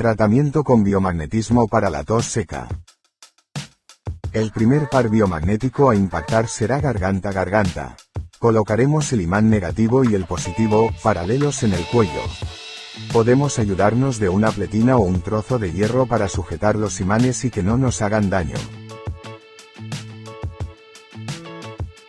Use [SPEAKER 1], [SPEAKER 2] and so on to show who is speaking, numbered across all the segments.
[SPEAKER 1] Tratamiento con biomagnetismo para la tos seca. El primer par biomagnético a impactar será garganta-garganta. Colocaremos el imán negativo y el positivo, paralelos en el cuello. Podemos ayudarnos de una pletina o un trozo de hierro para sujetar los imanes y que no nos hagan daño.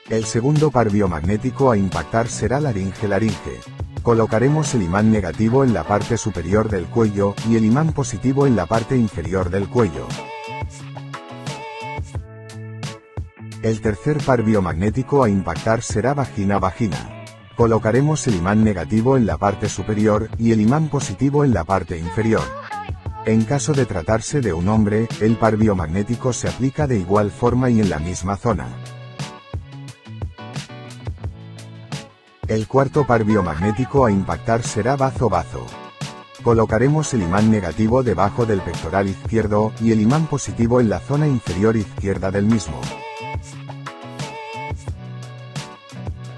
[SPEAKER 1] El segundo par biomagnético a impactar será laringe-laringe. Colocaremos el imán negativo en la parte superior del cuello, y el imán positivo en la parte inferior del cuello. El tercer par biomagnético a impactar será vagina-vagina. Colocaremos el imán negativo en la parte superior, y el imán positivo en la parte inferior. En caso de tratarse de un hombre, el par biomagnético se aplica de igual forma y en la misma zona. El cuarto par biomagnético a impactar será bazo-bazo. Colocaremos el imán negativo debajo del pectoral izquierdo, y el imán positivo en la zona inferior izquierda del mismo.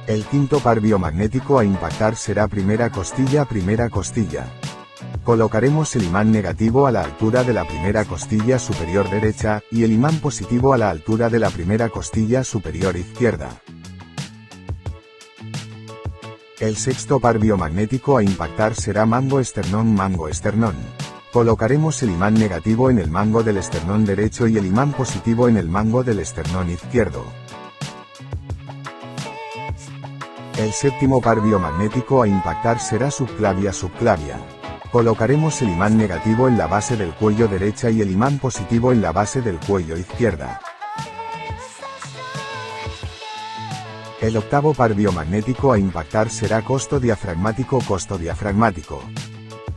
[SPEAKER 1] El quinto par biomagnético a impactar será primera costilla. Colocaremos el imán negativo a la altura de la primera costilla superior derecha, y el imán positivo a la altura de la primera costilla superior izquierda. El sexto par biomagnético a impactar será mango-esternón. Colocaremos el imán negativo en el mango del esternón derecho y el imán positivo en el mango del esternón izquierdo. El séptimo par biomagnético a impactar será subclavia. Colocaremos el imán negativo en la base del cuello derecha y el imán positivo en la base del cuello izquierda. El octavo par biomagnético a impactar será costo diafragmático.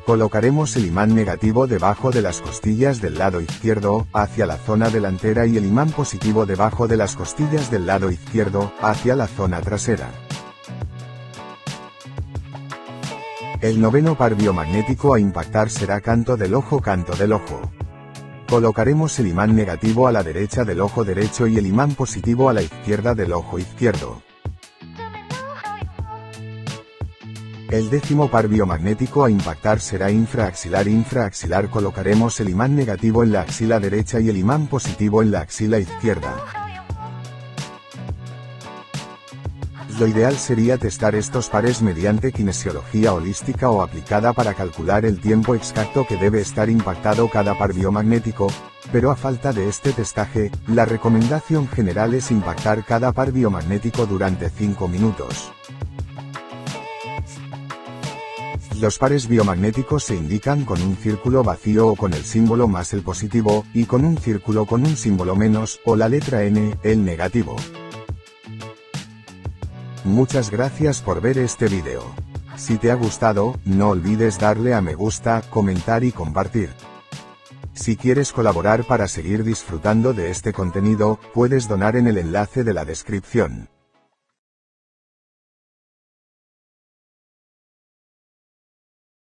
[SPEAKER 1] Colocaremos el imán negativo debajo de las costillas del lado izquierdo, hacia la zona delantera y el imán positivo debajo de las costillas del lado izquierdo, hacia la zona trasera. El noveno par biomagnético a impactar será canto del ojo. Colocaremos el imán negativo a la derecha del ojo derecho y el imán positivo a la izquierda del ojo izquierdo. El décimo par biomagnético a impactar será infraaxilar. Colocaremos el imán negativo en la axila derecha y el imán positivo en la axila izquierda. Lo ideal sería testar estos pares mediante kinesiología holística o aplicada para calcular el tiempo exacto que debe estar impactado cada par biomagnético, pero a falta de este testaje, la recomendación general es impactar cada par biomagnético durante 5 minutos. Los pares biomagnéticos se indican con un círculo vacío o con el símbolo más el positivo, y con un círculo con un símbolo menos, o la letra N, el negativo. Muchas gracias por ver este video. Si te ha gustado, no olvides darle a me gusta, comentar y compartir. Si quieres colaborar para seguir disfrutando de este contenido, puedes donar en el enlace de la descripción.